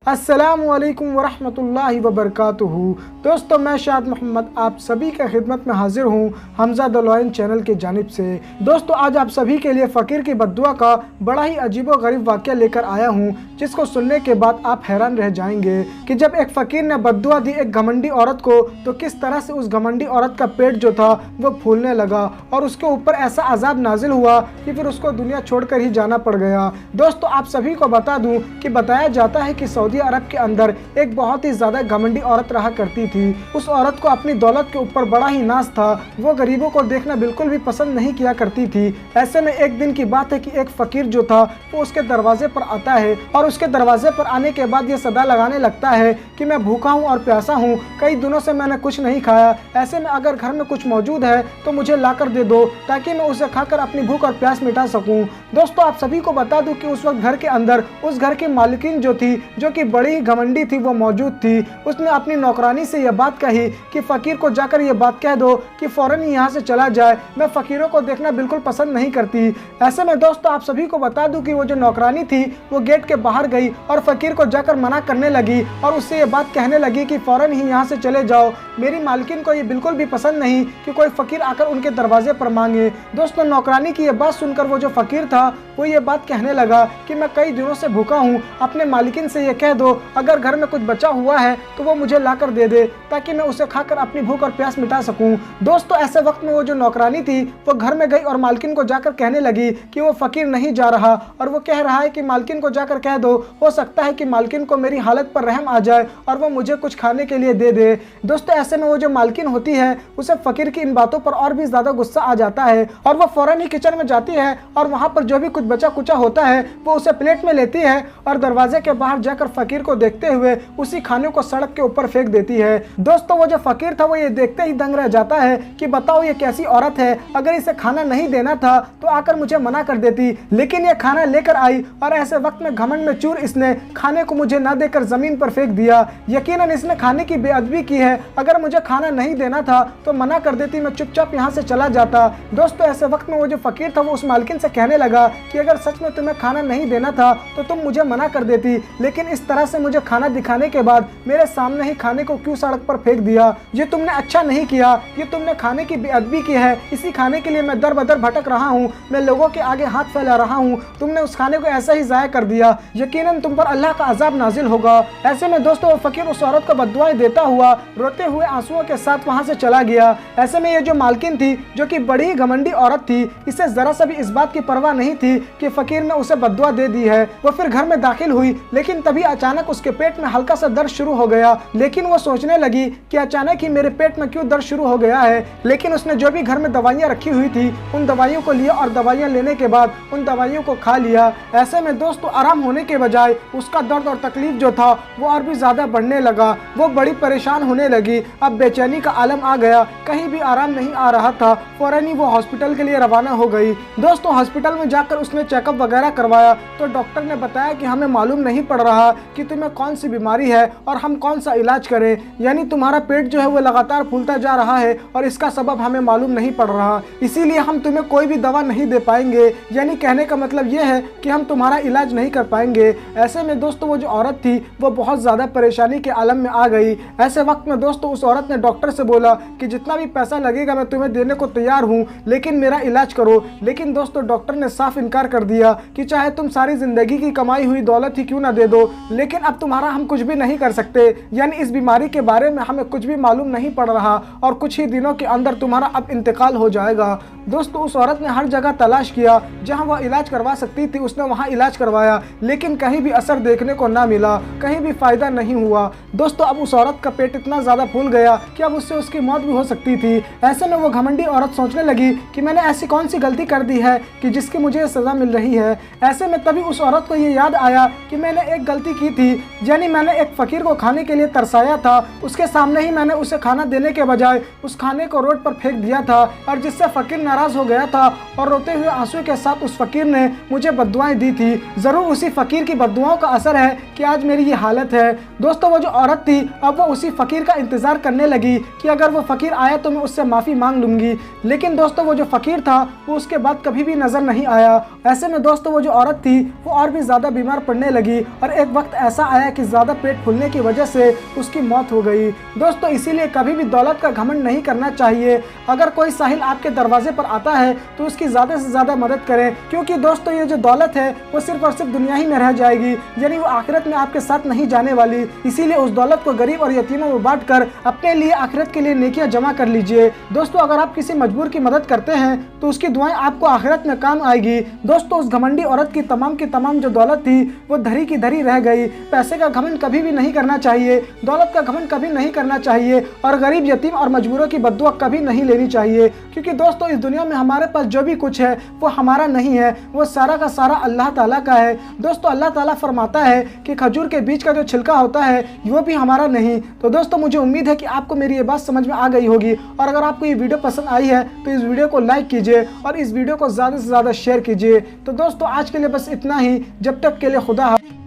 अस्सलामुअलैकुम वरहमतुल्लाहि वबरकातुहू। दोस्तों, मैं शाद मोहम्मद आप सभी के खिदमत में हाजिर हूँ हमजा द लॉयन चैनल की जानिब से। दोस्तों, आज आप सभी के लिए फ़कीर की बद्दुआ का बड़ा ही अजीब व गरीब वाक़या लेकर आया हूँ, जिसको सुनने के बाद आप हैरान रह जाएंगे कि जब एक फ़कीर ने बद्दुआ दी एक घमंडी औरत को, तो किस तरह से उस घमंडी औरत का पेट जो था वो फूलने लगा और उसके ऊपर ऐसा अजाब नाजिल हुआ कि फिर उसको दुनिया छोड़कर ही जाना पड़ गया। दोस्तों, आप सभी को बता दूं कि बताया जाता है कि सऊदी अरब के अंदर एक बहुत ही ज़्यादा घमंडी औरत रहा करती थी। उस औरत को अपनी दौलत के ऊपर बड़ा ही नाज था। वो गरीबों को देखना बिल्कुल भी पसंद नहीं किया करती थी। ऐसे में एक दिन की बात है कि एक फ़कीर जो था वो उसके दरवाजे पर आता है और उसके दरवाजे पर आने के बाद ये सदा लगाने लगता है कि मैं भूखा हूँ और प्यासा हूँ, कई दिनों से मैंने कुछ नहीं खाया। ऐसे में अगर घर में कुछ मौजूद है तो मुझे लाकर दे दो, ताकि मैं उसे खाकर अपनी भूख और प्यास मिटा सकूँ। दोस्तों, आप सभी को बता दूं कि उस वक्त घर के अंदर उस घर की मालिकिन जो थी, जो कि बड़ी ही घमंडी थी, वो मौजूद थी। उसने अपनी नौकरानी से यह बात कही कि फ़कीर को जाकर ये बात कह दो कि फ़ौरन ही यहाँ से चला जाए, मैं फ़कीरों को देखना बिल्कुल पसंद नहीं करती। ऐसे में दोस्तों, आप सभी को बता दूं कि वो जो नौकरानी थी वो गेट के बाहर गई और फ़कीर को जाकर मना करने लगी और उससे ये बात कहने लगी कि फ़ौरन ही यहाँ से चले जाओ। मेरी मालकिन को ये बिल्कुल भी पसंद नहीं कि कोई फ़कीर आकर उनके दरवाजे पर मांगे। दोस्तों, नौकरानी की ये बात सुनकर वो जो फ़कीर था वो ये बात कहने लगा कि मैं कई दिनों से भूखा हूँ, अपने मालिकिन से ये कह दो अगर घर में कुछ बचा हुआ है तो वो मुझे लाकर दे दे, ताकि मैं उसे खाकर अपनी भूख और प्यास मिटा सकूं। दोस्तों, ऐसे वक्त में वो जो नौकरानी थी वो घर में गई और मालकिन को जाकर कहने लगी कि वो फ़कीर नहीं जा रहा और वो कह रहा है कि मालकिन को जाकर कह दो, हो सकता है कि मालकिन को मेरी हालत पर रहम आ जाए और वो मुझे कुछ खाने के लिए दे दे। दोस्तों, ऐसे में वो जो मालकिन होती है उसे फ़कीर की इन बातों पर और भी ज़्यादा गुस्सा आ जाता है और वो फ़ौरन ही किचन में जाती है और वहाँ पर जो भी कुछ बचा कुचा होता है वो उसे प्लेट में लेती है और दरवाजे के बाहर जाकर फ़कीर को देखते हुए उसी खाने को सड़क के ऊपर फेंक देती है। दोस्तों, वो जो फ़कीर था वो ये देखते ही दंग रह जाता है कि बताओ ये कैसी औरत है, अगर इसे खाना नहीं देना था तो आकर मुझे मना कर देती, लेकिन ये खाना लेकर आई और ऐसे वक्त में घमंड में चूर इसने खाने को मुझे ना देकर ज़मीन पर फेंक दिया। यकीनन इसने खाने की बेअदबी की है, अगर मुझे खाना नहीं देना था तो मना कर देती, मैं चुपचाप यहाँ से चला जाता। दोस्तों, ऐसे वक्त में वो जो फ़कीर था वो उस मालकिन से कहने लगा कि अगर सच में तुम्हें खाना नहीं देना था तो तुम मुझे मना कर देती, लेकिन इस तरह से मुझे खाना दिखाने के बाद मेरे सामने ही खाने को क्यों सड़क पर फेंक दिया, ये तुमने अच्छा नहीं किया, ये तुमने खाने की बेअदबी की है। इसी खाने के लिए मैं दर बदर भटक रहा हूँ, मैं लोगों के आगे हाथ फैला रहा हूँ, तुमने उस खाने को ऐसा ही ज़ाया कर दिया, यकीनन तुम पर अल्लाह का अजाब नाजिल होगा। ऐसे में दोस्तों, वो फ़कीर उस औरत को बद्दुआएं देता हुआ रोते हुए आंसुओं के साथ वहाँ से चला गया। ऐसे में ये जो मालकिन थी, जो कि बड़ी घमंडी औरत थी, इसे ज़रा सा भी इस बात की परवाह नहीं थी कि फ़कीर ने उसे बद्दुआ दे दी है। वो फिर घर में दाखिल हुई, लेकिन तभी अचानक उसके पेट में हल्का सा दर्द शुरू हो गया। लेकिन वो सोचने लगी कि अचानक ही मेरे पेट में क्यों दर्द शुरू हो गया है। लेकिन उसने जो भी घर में दवाइयाँ रखी हुई थी उन दवाइयों को लिया और दवाइयाँ लेने के बाद उन दवाइयों को खा लिया। ऐसे में दोस्तों, आराम होने के बजाय उसका दर्द और तकलीफ जो था वो और भी ज़्यादा बढ़ने लगा। वो बड़ी परेशान होने लगी, अब बेचैनी का आलम आ गया, कहीं भी आराम नहीं आ रहा था। फौरन ही वो हॉस्पिटल के लिए रवाना हो गई। दोस्तों, हॉस्पिटल में जाकर उसने चेकअप वगैरह करवाया तो डॉक्टर ने बताया कि हमें मालूम नहीं पड़ रहा कि तुम्हें कौन सी बीमारी है और हम कौन सा इलाज करें, यानी तुम्हारा पेट जो है वो लगातार फूलता जा रहा है और इसका सबब हमें मालूम नहीं पड़ रहा, इसीलिए हम तुम्हें कोई भी दवा नहीं दे पाएंगे। यानी कहने का मतलब ये है कि हम तुम्हारा इलाज नहीं कर पाएंगे। ऐसे में दोस्तों, वो जो औरत थी वो बहुत ज़्यादा परेशानी के आलम में आ गई। ऐसे वक्त में दोस्तों, उस औरत ने डॉक्टर से बोला कि जितना भी पैसा लगेगा मैं तुम्हें देने को तैयार हूँ, लेकिन मेरा इलाज करो। लेकिन दोस्तों, डॉक्टर ने साफ इनकार कर दिया कि चाहे तुम सारी ज़िंदगी की कमाई हुई दौलत ही क्यों ना दे दो, लेकिन अब तुम्हारा हम कुछ भी नहीं कर सकते, यानी इस बीमारी के बारे में हमें कुछ भी मालूम नहीं पड़ रहा और कुछ ही दिनों के अंदर तुम्हारा अब इंतकाल हो जाएगा। दोस्तों, उस औरत ने हर जगह तलाश किया, जहां वह इलाज करवा सकती थी उसने वहां इलाज करवाया, लेकिन कहीं भी असर देखने को ना मिला, कहीं भी फ़ायदा नहीं हुआ। दोस्तों, अब उस औरत का पेट इतना ज़्यादा फूल गया कि अब उससे उसकी मौत भी हो सकती थी। ऐसे में वो घमंडी औरत सोचने लगी कि मैंने ऐसी कौन सी गलती कर दी है कि जिसकी मुझे सज़ा मिल रही है। ऐसे में तभी उस औरत को ये याद आया कि मैंने एक गलती की थी, यानी मैंने एक फ़कीर को खाने के लिए तरसाया था, उसके सामने ही मैंने उसे खाना देने के बजाय उस खाने को रोड पर फेंक दिया था और जिससे फ़कीर नाराज़ हो गया था और रोते हुए आंसू के साथ उस फ़कीर ने मुझे बद्दुआएं दी थी। ज़रूर उसी फ़कीर की बद्दुआओं का असर है कि आज मेरी ये हालत है। दोस्तों, वो जो औरत थी अब वो उसी फ़कीर का इंतज़ार करने लगी कि अगर वो फ़कीर आया तो मैं उससे माफ़ी मांग लूँगी, लेकिन दोस्तों वो जो फ़कीर था वो उसके बाद कभी भी नज़र नहीं आया। ऐसे में दोस्तों वो जो औरत थी वो और भी ज़्यादा बीमार पड़ने लगी और एक वक्त ऐसा आया कि ज़्यादा पेट फूलने की वजह से उसकी मौत हो गई। दोस्तों इसीलिए कभी भी दौलत का घमंड नहीं करना चाहिए। अगर कोई साहिल आपके दरवाजे पर आता है तो उसकी ज़्यादा से ज़्यादा मदद करें, क्योंकि दोस्तों ये जो दौलत है वो सिर्फ और सिर्फ दुनिया ही में रह जाएगी, यानी वो आखिरत में आपके साथ नहीं जाने वाली। इसीलिए उस दौलत को गरीब और यतीमों में बांट कर अपने लिए आखिरत के लिए नेकियां जमा कर लीजिए। दोस्तों अगर आप किसी मजबूर की मदद करते हैं तो उसकी दुआएं आपको आखिरत में काम आएगी। दोस्तों उस घमंडी औरत की तमाम जो दौलत थी वो धरी की धरी रह गई। पैसे का घमंड कभी भी नहीं करना चाहिए, दौलत का घमंड कभी नहीं करना चाहिए और गरीब यतीम और मजबूरों की बद्दुआ कभी नहीं लेनी चाहिए, क्योंकि दोस्तों इस दुनिया में हमारे पास जो भी कुछ है वो हमारा नहीं है, वो सारा का सारा अल्लाह ताला का है। दोस्तों अल्लाह ताला फरमाता है कि खजूर के बीच का जो छिलका होता है वो भी हमारा नहीं। तो दोस्तों मुझे उम्मीद है कि आपको मेरी ये बात समझ में आ गई होगी, और अगर आपको ये वीडियो पसंद आई है तो इस वीडियो को लाइक कीजिए और इस वीडियो को ज़्यादा से ज़्यादा शेयर कीजिए। तो दोस्तों आज के लिए बस इतना ही, जब तक के लिए खुदा हाफ़िज़।